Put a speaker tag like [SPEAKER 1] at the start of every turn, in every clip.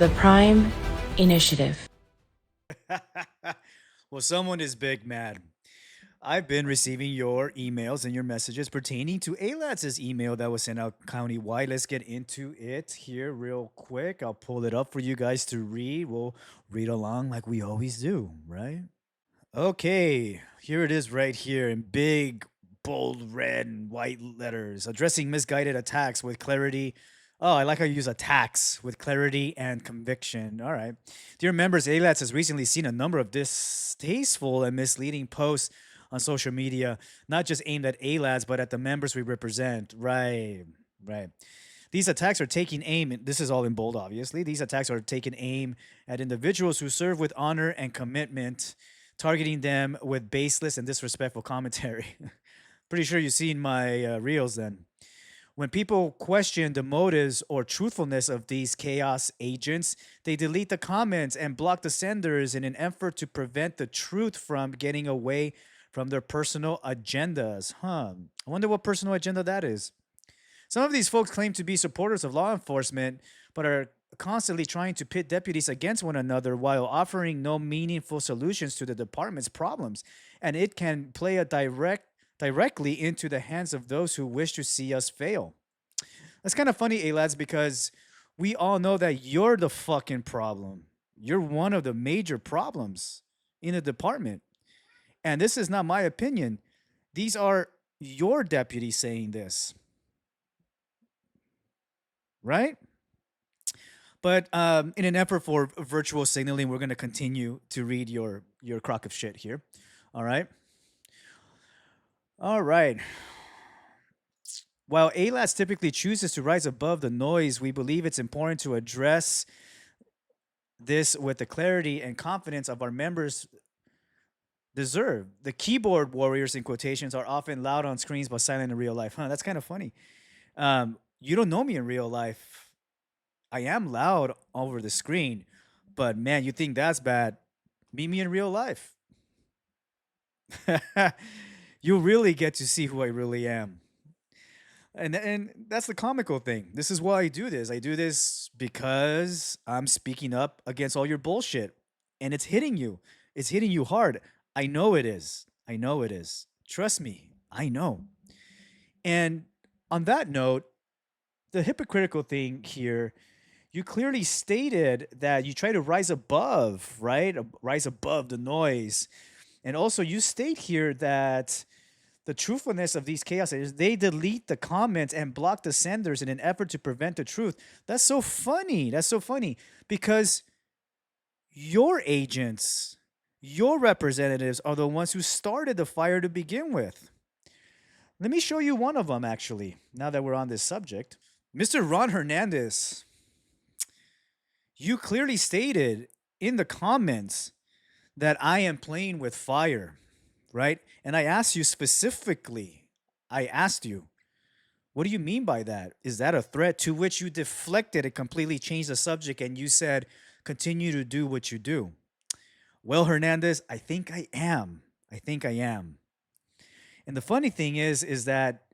[SPEAKER 1] The Prime Initiative.
[SPEAKER 2] Well, someone is big mad. I've been receiving your emails and your messages pertaining to ALAT's email that was sent out county-wide. Let's get into it here real quick. I'll pull it up for you guys to read. We'll read along like we always do, right? Okay, here it is right here in big, bold red and white letters. Addressing misguided attacks with clarity. Oh, I like how you use attacks with clarity and conviction. All right. Dear members, ALATS has recently seen a number of distasteful and misleading posts on social media, not just aimed at ALATS, but at the members we represent. Right, right. These attacks are taking aim, this is all in bold, obviously. These attacks are taking aim at individuals who serve with honor and commitment, targeting them with baseless and disrespectful commentary. Pretty sure you've seen my reels then. When people question the motives or truthfulness of these chaos agents, they delete the comments and block the senders in an effort to prevent the truth from getting away from their personal agendas. Huh. I wonder what personal agenda that is. Some of these folks claim to be supporters of law enforcement, but are constantly trying to pit deputies against one another while offering no meaningful solutions to the department's problems. And it can play a directly into the hands of those who wish to see us fail. That's kind of funny, lads, because we all know that you're the fucking problem. You're one of the major problems in the department. And this is not my opinion. These are your deputies saying this, right? But in an effort for virtual signaling, we're going to continue to read your crock of shit here. All right. All right. While ALAS typically chooses to rise above the noise, we believe it's important to address this with the clarity and confidence of our members deserve. The keyboard warriors in quotations are often loud on screens but silent in real life. Huh, that's kind of funny. You don't know me in real life. I am loud over the screen, but man, you think that's bad. Meet me in real life. You really get to see who I really am. And that's the comical thing. This is why I do this. I do this because I'm speaking up against all your bullshit. And it's hitting you. It's hitting you hard. I know it is. I know it is. Trust me. I know. And on that note, the hypocritical thing here, you clearly stated that you try to rise above, right? Rise above the noise. And also, you state here that the truthfulness of these chaos agents, they delete the comments and block the senders in an effort to prevent the truth. That's so funny. That's so funny because your agents, your representatives are the ones who started the fire to begin with. Let me show you one of them, actually, now that we're on this subject. Mr. Ron Hernandez, you clearly stated in the comments that I am playing with fire, right? And I asked you specifically, I asked you, what do you mean by that? Is that a threat? To which you deflected and completely changed the subject and you said, continue to do what you do. Well, Hernandez, I think I am. I think I am. And the funny thing is that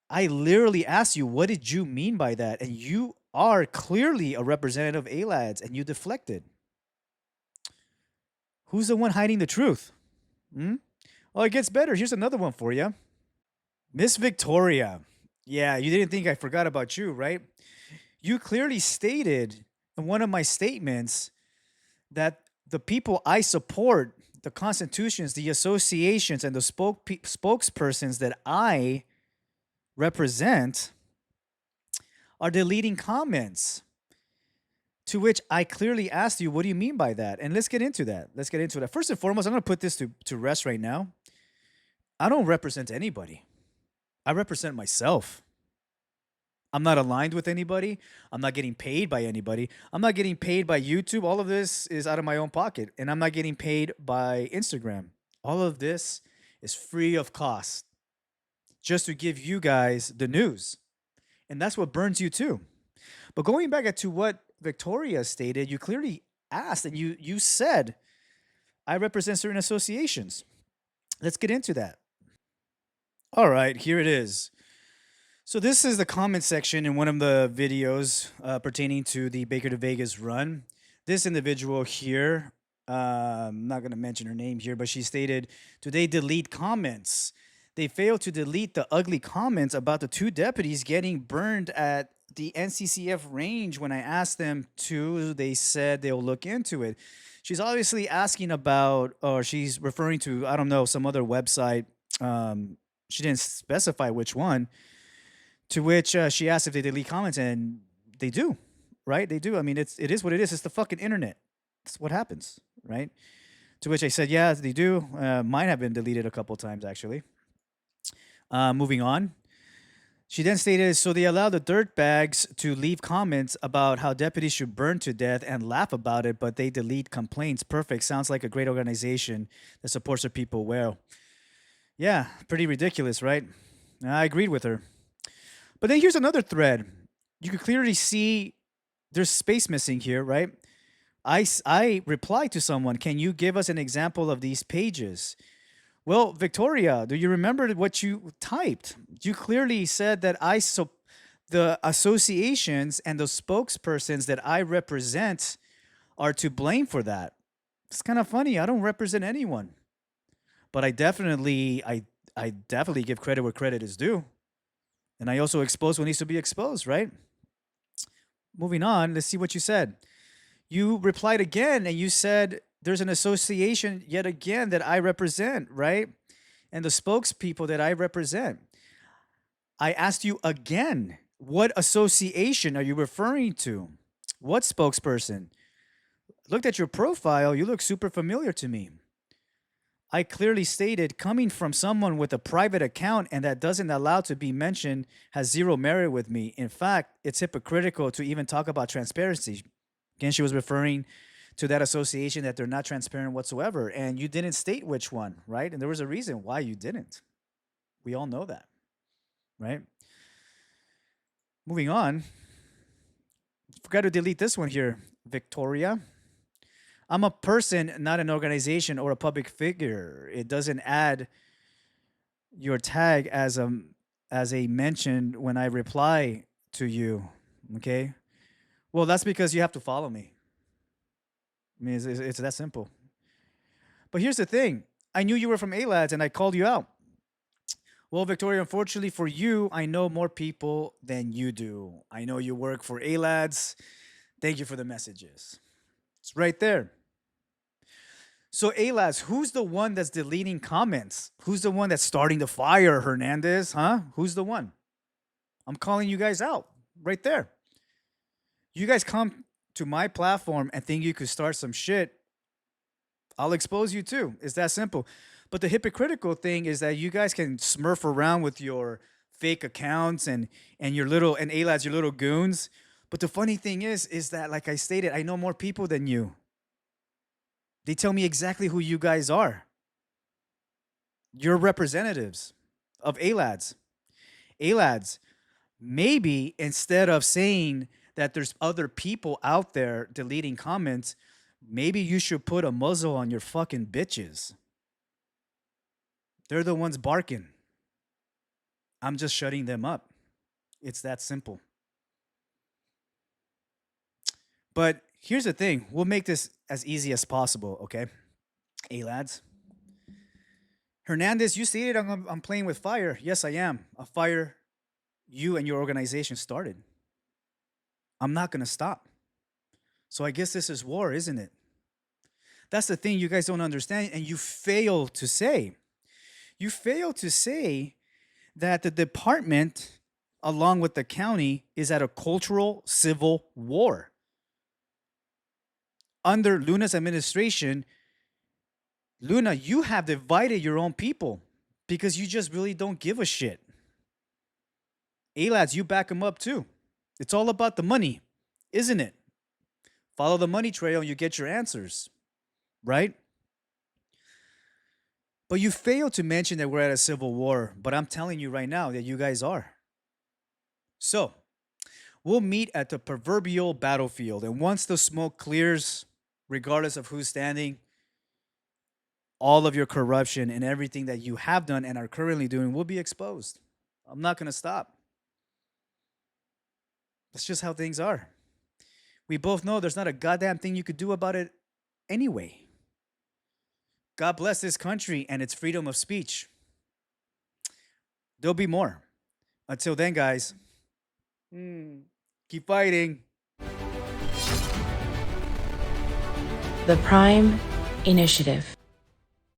[SPEAKER 2] I literally asked you, what did you mean by that? And you are clearly a representative of ALADS and you deflected. Who's the one hiding the truth? Hmm? Oh, it gets better. Here's another one for you. Miss Victoria. Yeah, you didn't think I forgot about you, right? You clearly stated in one of my statements that the people I support, the constitutions, the associations, and the spokespersons that I represent are deleting comments. To which I clearly asked you, what do you mean by that? And let's get into that. Let's get into that. First and foremost, I'm going to put this to rest right now. I don't represent anybody. I represent myself. I'm not aligned with anybody. I'm not getting paid by anybody. I'm not getting paid by YouTube. All of this is out of my own pocket. And I'm not getting paid by Instagram. All of this is free of cost just to give you guys the news. And that's what burns you too. But going back to what Victoria stated, you clearly asked and you said, I represent certain associations. Let's get into that. All right, here it is. So this is the comment section in one of the videos pertaining to the Baker to Vegas run. This individual here, I'm not going to mention her name here, but she stated, "Do they delete comments? They failed to delete the ugly comments about the two deputies getting burned at the NCCF range. When I asked them to, they said they'll look into it." She's obviously asking about, or she's referring to, I don't know, some other website. She didn't specify which one, to which she asked if they delete comments, and they do, right? They do. I mean, it is what it is. It's the fucking internet. That's what happens, right? To which I said, yeah, they do. Mine have been deleted a couple times actually. Moving on. She then stated, so they allow the dirtbags to leave comments about how deputies should burn to death and laugh about it, but they delete complaints. Perfect. Sounds like a great organization that supports their people well. Yeah, pretty ridiculous, right? I agreed with her. But then here's another thread. You can clearly see there's space missing here, right? I replied to someone, can you give us an example of these pages? Well, Victoria, do you remember what you typed? You clearly said that the associations and the spokespersons that I represent are to blame for that. It's kind of funny. I don't represent anyone, but I definitely give credit where credit is due. And I also expose what needs to be exposed, right? Moving on, let's see what you said. You replied again and you said there's an association yet again that I represent, right? And the spokespeople that I represent. I asked you again, what association are you referring to? What spokesperson? Looked at your profile, you look super familiar to me. I clearly stated, coming from someone with a private account and that doesn't allow to be mentioned has zero merit with me. In fact, it's hypocritical to even talk about transparency. Again, she was referring to that association that they're not transparent whatsoever. And you didn't state which one, right? And there was a reason why you didn't. We all know that, right? Moving on. Forgot to delete this one here, Victoria. I'm a person, not an organization or a public figure. It doesn't add your tag as a mention when I reply to you. Okay. Well, that's because you have to follow me. I mean, it's that simple. But here's the thing. I knew you were from A-Lads and I called you out. Well, Victoria, unfortunately for you, I know more people than you do. I know you work for A-Lads. Thank you for the messages. It's right there. So, Alas, who's the one that's deleting comments? Who's the one that's starting the fire, Hernandez? Huh? Who's the one? I'm calling you guys out right there. You guys come to my platform and think you could start some shit, I'll expose you too. It's that simple. But the hypocritical thing is that you guys can smurf around with your fake accounts and your little and Alas, your little goons. But the funny thing is that like I stated, I know more people than you. They tell me exactly who you guys are. You're representatives of ALADs. ALADs, maybe instead of saying that there's other people out there deleting comments, maybe you should put a muzzle on your fucking bitches. They're the ones barking. I'm just shutting them up. It's that simple. But here's the thing. We'll make this as easy as possible, okay? ALADs. Hernandez, you stated I'm playing with fire. Yes, I am. A fire you and your organization started. I'm not going to stop. So I guess this is war, isn't it? That's the thing you guys don't understand, and you fail to say. You fail to say that the department, along with the county, is at a cultural civil war. Under Luna's administration, Luna, you have divided your own people because you just really don't give a shit. ALADs, you back them up too. It's all about the money, isn't it? Follow the money trail and you get your answers, right? But you fail to mention that we're at a civil war, but I'm telling you right now that you guys are. So, we'll meet at the proverbial battlefield, and once the smoke clears, regardless of who's standing, all of your corruption and everything that you have done and are currently doing will be exposed. I'm not going to stop. That's just how things are. We both know there's not a goddamn thing you could do about it anyway. God bless this country and its freedom of speech. There'll be more. Until then, guys, keep fighting.
[SPEAKER 1] The Prime Initiative.